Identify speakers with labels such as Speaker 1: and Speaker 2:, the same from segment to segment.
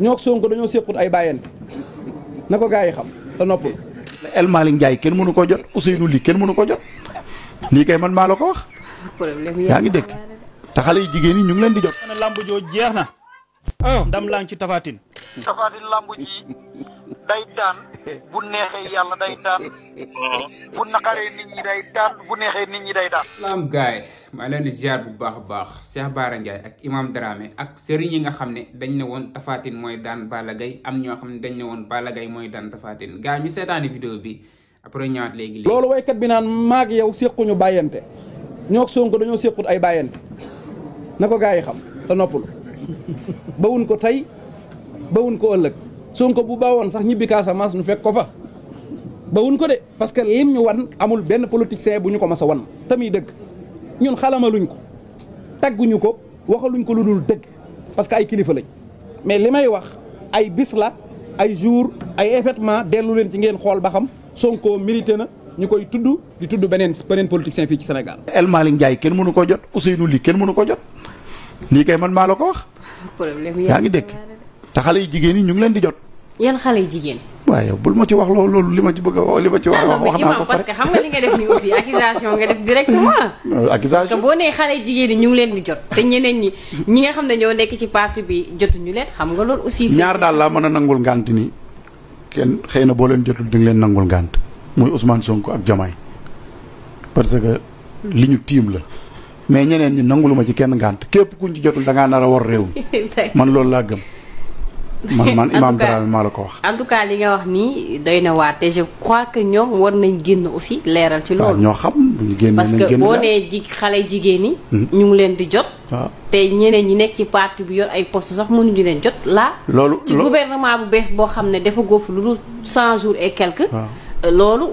Speaker 1: ñoo Sonko dañoo séqut ay bàyyante na ko gaa yi xam te noppul.
Speaker 2: El Malick Ndiaye kenn mënu ko jot Ousseynou Ly kenn mënu ko jot lii kay man maa la ko wax. yaa ngi dégg te xale yi jigéen ñi ñu ngi leen di jot.
Speaker 3: lamb joo jeex na. ndam laa ngi ci Tafatine.
Speaker 4: Tafatine lamb ji day daan bu neexee yàlla day daan bu naqaree nit ñi day daan bu neexee nit ñi day daan.
Speaker 5: salaam gaay maa leen di ziar bu baax a baax Cheikh Bara Ndiaye ak Imam Dramé ak sëriñ yi nga xam ne dañ ne woon Tafatine mooy daan Balla Gaye am ñoo xam ne dañ ne woon Balla Gaye mooy daan Tafatine gaay ñu seetaani vidéo bi après ñëwaat léegi.
Speaker 1: loolu waykat bi naan maag yow séquñu bàyyante ñoo Sonko dañoo séqut ay bàyyante na ko gaa yi xam te noppul bawuñ ko tey bawuñ ko ëllëg Sonko bu baawoon sax ñibbi Casamance nu fekk ko fa bawuñ ko de parce que lim ñu wan amul benn politicien bu ñu ko mas a wan tamit dëgg ñun xalamaluñ ko tagguñu ko waxaluñ ko lu dul dëgg parce que ay kilifa lañ mais li may wax ay bis la ay jour ay événement dellu leen ci ngeen xool ba xam Sonko mérité na ñu koy tudd di tudd beneen politicien fii ci Sénégal.
Speaker 2: El Malick Ndiaye kenn mënu ko jot Ousseynou Ly kenn mënu ko jot lii kay man maa la ko wax. yaa ngi dégg te xale yi jigéen ñi ñu ngi leen di jot.
Speaker 6: yan xale yu jigéen.
Speaker 2: waaye bul ma ci wax loolu li ma ci bëgg a wax li ma ci wax naa ko
Speaker 6: parce que xam nga li nga def nii aussi accusation nga def directement.
Speaker 2: accusation
Speaker 6: parce que boo nee xale jigéen ñi ñu ngi leen di jot te ñeneen ñi nga xam ne ñoo nekk ci parti bi jotuñu leen xam nga loolu aussi.
Speaker 2: ñaar daal laa mën a nangul ngànt ni kenn xëy na boo leen jotul di nga leen nangul ngànt muy Ousmane Sonko ak Diomaye parce que li ñu tiim la mais ñeneen ñi nanguluma ci kenn ngànt képp kuñ ci jotul da ngaa nar a war réew mi man loolu laa gëm. man Imam Dramé maa la ko wax.
Speaker 6: en tout cas li nga wax nii doy na waar te je crois que ñoom war nañ génn aussi leeral ci loolu.
Speaker 2: ñoo xam bu ñu génnee nañ génn
Speaker 6: parce que boo nee xale jigéen ñi. ñu ngi leen di jot. te ñeneen ñi nekk ci parti bi yor ay poste sax mënuñu leen jot là.
Speaker 2: loolu
Speaker 6: ci gouvernement bu bees boo xam ne dafa góof lu dul 100 jours et quelques. loolu.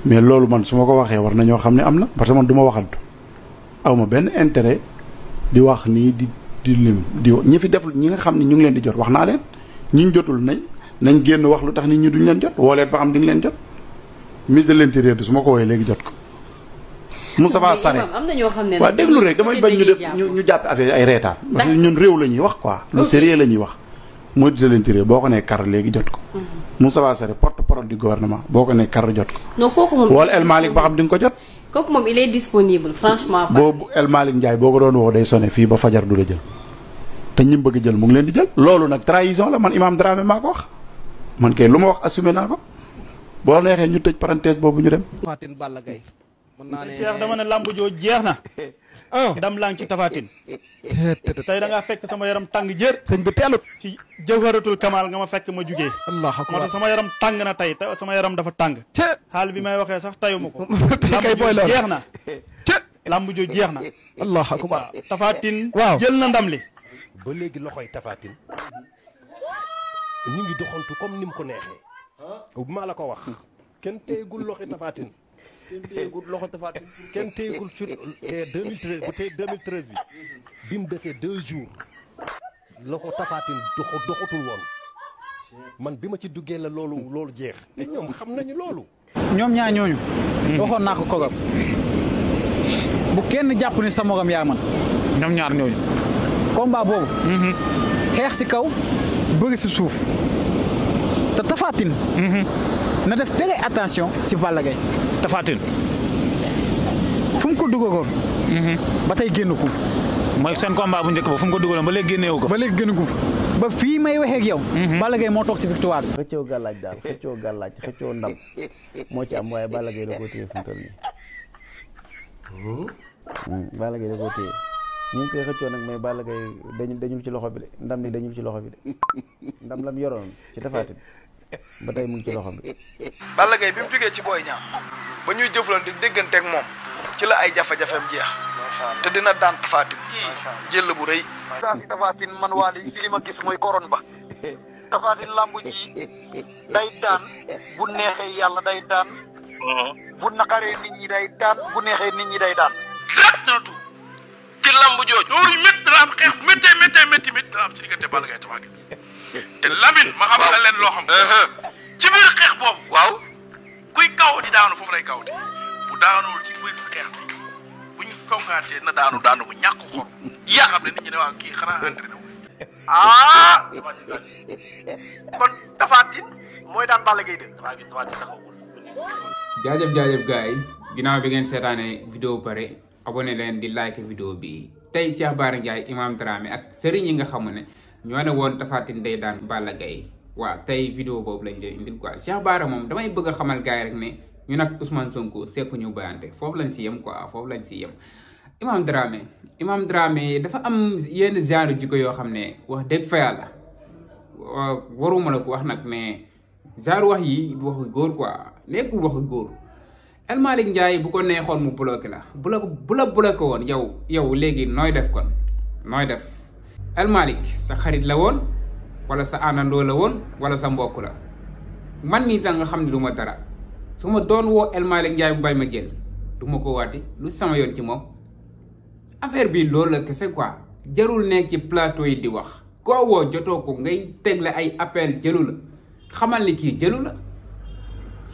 Speaker 2: mais loolu man su ma ko waxee war nañoo xam ne am na parce que man du ma waxantu aw ma benn intérêt di wax nii di lim di ñi fi def ñi nga xam ne ñu ngi leen di jot wax naa leen ñi jotul nañ génn wax lu tax nit ñi duñ leen jot woo leen ba xam di nga leen jot ministre de l'intérieur bi su ma ko woowee léegi jot ko. Moustapha Sarré
Speaker 6: am na ñoo xam ne
Speaker 2: waaw déglu rek damay bañ ñu def ñu jàpp affaire ay reetaan. parce que ñun réew la ñuy wax quoi. lu sérieux la ñuy wax. ministre de l'intérieur boo ko nee kar léegi jot ko. Moustapha Sarré porte-parole du gouvernement boo ko nee kar jot ko.
Speaker 6: non kooku moom
Speaker 2: wala El Malick ba xam di nga ko jot.
Speaker 6: kooku moom il est disponible franchement.
Speaker 2: boobu El Malick Ndiaye boo ko doon woo day sonné fii ba fajar du la jël te ñi bëgg jël mu ngi leen di jël. loolu nag trahison la man Imam Dramé maa ko wax man kay lu ma wax assumé naa ko boo neexee ñu tëj parenthèse boobu ñu dem.
Speaker 7: Tafatine Balla Gaye mën naa ne
Speaker 3: Cheikh dama ne lamb joo jeex na. ndam laa ngi ci Tafatine. tey da ngaa fekk sama yaram tàng jër.
Speaker 7: sëñ bi teelut
Speaker 3: ci jawharatul kamal nga ma fekk ma jugee.
Speaker 7: allah akbar
Speaker 3: moo tax sama yaram tàng na tey sama yaram dafa tàng. xaal bi may waxee sax tayuma ko.
Speaker 7: kay booy loolu
Speaker 3: jeex na. lamb joo jeex na.
Speaker 7: allah akbar
Speaker 3: Tafatine.
Speaker 7: waaw
Speaker 3: jël na ndam li.
Speaker 8: ba léegi loxoy Tafatine ñu ngi doxantu comme ni mu ko neexee maa la ko wax kenn téyegul loxo Tafatine
Speaker 7: kenn téyegul loxo Tafatine
Speaker 8: kenn téyegul sur 2013 bu tey 2013 bi mu desee 2 jours loxo Tafatine doxatul woon man bi ma ci duggee la loolu jeex te ñoom xam nañu loolu.
Speaker 7: ñoom ñaar ñooñu waxoon naa ko kogam bu kenn jàpp ni sa mogam yaa man ñoom ñaar ñooñu combat boobu xeex si kaw bëri si suuf te Tafatine na def très attention si Balla Gaye
Speaker 9: Tafatine
Speaker 7: fu mu ko duggoon ba tey génn ko
Speaker 9: mooy seen combat bu njëkk ba fu mu ko dugaloon ba léegi génneewu ko
Speaker 7: ba léegi génn ko ba fii may waxee ak yow Balla Gaye moo toog si victoire bi
Speaker 10: xëccoo gàllaaj daal xëccoo ndam moo ci am waaye Balla Gaye da koo téye fu mu toll nii Balla Gaye da koo téye ñu ngi koy xëccoo nag mais Balla Gaye dañul ci loxo bi de ndam li dañul ci loxo bi de ndam lam yoroon ci Tafatine ba tey mu ngi ci loxo bi.
Speaker 11: Balla Gaye bi mu jógee ci Boy Niang ba ñuy jëflante dégganteeg moom ci la ay jafe-jafeem jeex te dina daan Tafatine jël bu rëy.
Speaker 4: saa si Tafatine man waa li ci li ma gis mooy koron ba Tafatine lamb ji day daan bu neexee yàlla day daan bu naqaree nit ñi day daan bu neexee nit ñi day daan.
Speaker 12: ci lamb jooju loolu yu métti dana am xeex bu métti dana am ci diggante Balla Gaye Tafatine te Lamine ma xamal la leen loo xam ci biir xeex boobu waaw kuy kaw di daanu foofu lay kawte bu daanuwul ci biir xeex bi buñ kawkaatee na daanu bu ñàkk xor yaa xam ne nit ñi ne waa kii xanaa entraîné wu
Speaker 8: ah kon Tapha Tine mooy daan Balla Gaye de.
Speaker 5: jaajëf gars yi ginnaaw bi ngeen seetaanee vidéo pare abonné leen di like vidéo bi tey Cheikh Bara Ndiaye Imam Dramé ak sëriñ yi nga xamu ne ñoo ne woon Tapha Tine day daan Balla Gaye waaw tey vidéo boobu lañ leen indil quoi Cheikh Bara moom damay bëgg a xamal gars yi rek ne ñu nag Ousmane Sonko sekku ñu bayante foofu lañ si yem quoi foofu lañ si yem. Imam Dramé dafa am yenn genre jikko yoo xam ne wax dëgg fa yàlla waruma la ko wax nag mais genre wax yi du waxu góor quoi nekkul waxu góor. El Malick Ndiaye bu ko neexoon mu bloqué la bu la bloqué woon yow léegi nooy def kon nooy def El Malick sa xarit la woon wala sa àndandoo la woon wala sa mbokk la man mii sax nga xam ne du ma dara su ma doon woo El Malick Ndiaye mu bay ma jël du ma ko waati lu sama yoon ci moom affaire bi loolu la kese quoi jarul nekk ci plateau yi di wax koo woo jotoo ko ngay tegle ay appel jëlu la xamal ni kii jëlu la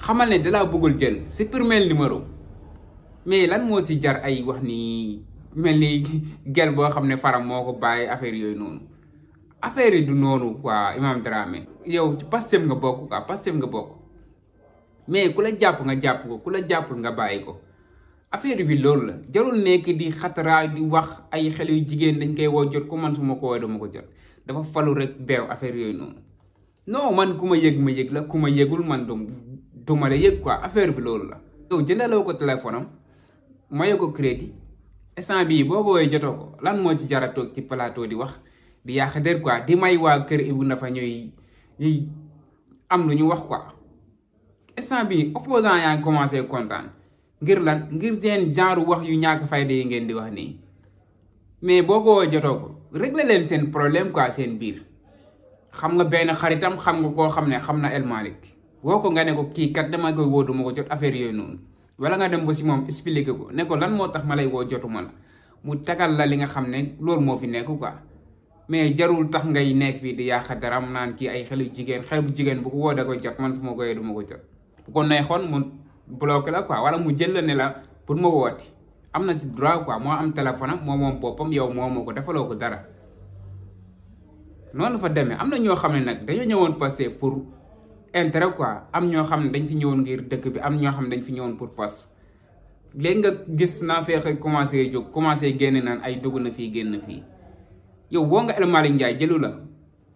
Speaker 5: xamal ne dalaa bëggul jël supprimer numéro mais lan moo ci jar ay wax ni mel ni gel boo xam ne faram moo ko bàyyi affaire yooyu noonu affaire yi du noonu quoi Imam Dramé yow ci Pastef nga bokk quoi Pastef nga bokk mais ku la jàpp nga jàpp ko ku la jàppul nga bàyyi ko affaire bi loolu la jarul nekk di xatara di wax ay xel yu jigéen dañ koy woo jot ko man su ma ko woo dama ko jot dafa falu rek beew affaire yooyu noonu non man ku ma yëg la ku ma yëgul man du ma la yëg quoi affaire bi loolu la. yow jëndaloo ko téléphone am mayoo ko crédit instant bii boo ko woowee jotoo ko lan moo ci jara toog ci plateau di wax di yàq der quoi di may waa kër Ibou Nafa ñuy am lu ñu wax quoi instant bii opposant yaa ngi commencé kontaan ngir lan ngir seen genre wax yu ñàkk fayda yi ngeen di wax nii mais boo ko woowee jotoo ko régler leen seen problème quoi seen biir xam nga benn xaritam xam nga koo xam ne xam na El Malick woo ko nga ne ko kii kat dama koy woo duma ko jot affaire yooyu noonu wala nga dem ba si moom expliqué ko ne ko lan moo tax ma lay woo jotuma la mu tagal la li nga xam ne loolu moo fi nekk quoi mais jarul tax ngay nekk fii di yàq dara am naan kii ay xelu jigéen bu ko woo da koy jot man su ma koy duma ko jot bu ko neexoon mu bloqué la quoi wala mu jël la ne la pour ma wooti am na ci droit quoi moo am téléphone am moom boppam yow moo ko defaloo ko dara noonu fa demee am na ñoo xam ne nag dañoo ñëwoon passé pour intérêt quoi am ñoo xam ne dañ fi ñëwoon ngir dëkk bi am ñoo xam ne dañ fi ñëwoon pour pass léegi nga gis naa fexe commencé jóg commencé génn naan ay dugg na fii génn fii yow woo nga El Malick Ndiaye jëlu la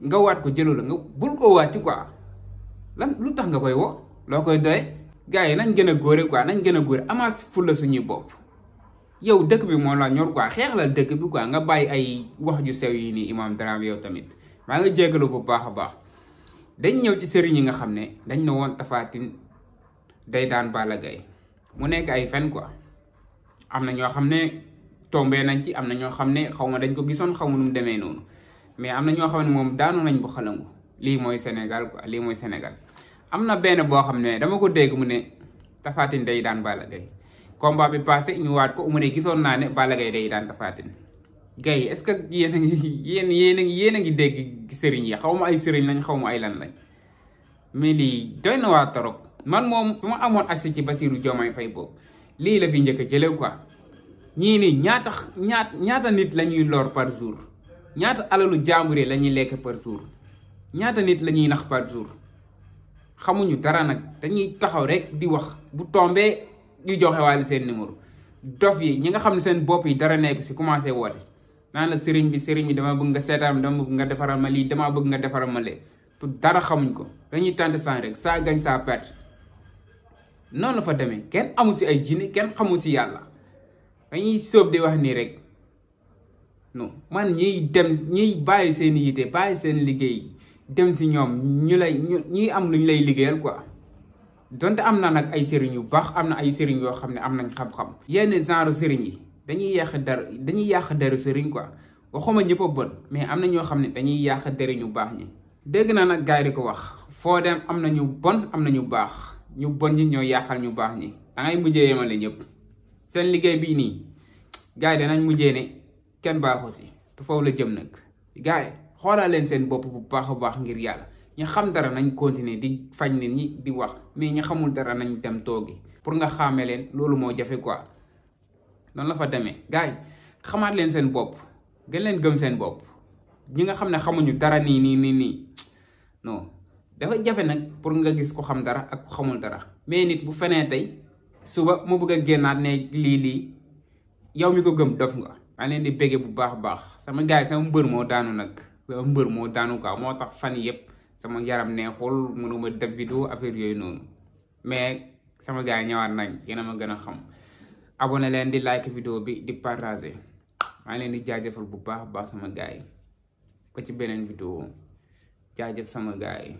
Speaker 5: nga waat ko jëlu la nga bul ko waati quoi lan lu tax nga koy woo loo koy doye gars yi nañ gën a góore quoi nañ gën a góore amaat fulla suñuy bopp yow dëkk bi moo la ñor quoi xeex la dëkk bi quoi nga bàyyi ay wax ju sew yi nii Imam Dramé yow tamit maa nga jéggalu bu baax a baax dañ ñëw ci sëriñ yi nga xam ne dañ ne woon Tapha Tine day daan Balla Gaye mu nekk ay fen quoi am na ñoo xam ne tombé nañ ci am na ñoo xam ne xaw ma dañ ko gisoon xaw ma nu mu demee noonu mais am na ñoo xam ne moom daanu nañ bu xalangu lii mooy Sénégal quoi lii mooy Sénégal am na benn boo xam ne dama ko dégg mu ne Tapha Tine day daan Balla Gaye combat bi passé ñu waat ko mu ne gisoon naa ne Balla Gaye day daan Tapha Tine gars yi est-ce que yéen a ngi dégg sëriñ yi xaw ma ay sëriñ lañ xaw ma ay lan lañ mais lii doy na waa torop man moom su ma amoon accès ci Bassirou Diomaye Faye boobu lii la fi njëkk a jëlee quoi ñii nii ñaata nit la ñuy lor par jour ñaata alalu jàmbure la ñuy lekk par jour ñaata nit la ñuy nax par jour xamuñu dara nag dañuy taxaw rek di wax bu tombee ñu joxe waale seen numéro dof yi ñi nga xam ne seen bopp yi dara nekk si commencé woote naan la sëriñ bi dama bëgg nga seetaan dama bëgg nga defaral ma lii dama bëgg nga defaral ma lee te dara xamuñ ko dañuy tenter sans rek saa gañ saa perte noonu la fa demee kenn amul si ay jinne kenn xamul si yàlla dañuy sóob di wax nii rek non man ñuy bàyyi seen yite bàyyi seen liggéey dem si ñoom ñuy am lu ñu lay liggéeyal quoi donte am na nag ay sëriñ yu baax am na ay sëriñ yoo xam ne am nañ xam-xam yenn genre sëriñ yi dañuy yàq deru sëriñ quoi waxuma ñëpp a bon mais am na ñoo xam ne dañuy yàq deru ñu baax ñi dégg naa nag gars yi di ko wax foo dem am na ñu bon am na ñu baax ñu bon ñi ñoo yàqal ñu baax ñi dangay mujjee yemale ñëpp seen liggéey bii nii gars yi danañ mujjee ne kenn baaxu si te foofu la jëm nag gars yi xoolal leen seen bopp bu baax a baax ngir yàlla ñu xam dara nañ continuer di faj nit ñi di wax mais ñi xamul dara nañ dem toogi pour nga xàmme leen loolu moo jafe quoi noonu la fa demee gars yi xamaat leen seen bopp gën leen gëm seen bopp ñi nga xam ne xamuñu dara nii non dafa jafe nag pour nga gis ko xam dara ak ko xamul dara mais nit bu fenee tey suba mu bëgg a génnaat ne lii yow mi ko gëm dof nga. maa leen di bége bu baax sama gars yi sama mbër moo daanu nag sama mbër moo daanu quoi moo tax fan yëpp sama yaram neexul mënuma def vidéo affaire yooyu noonu mais sama gars yi ñëwaat nañ yéen a ma gën a xam abonné leen di like vidéo bi di partager maa leen di jaajëfal bu baax sama gars yi ko ci beneen vidéo jaajëf sama gars yi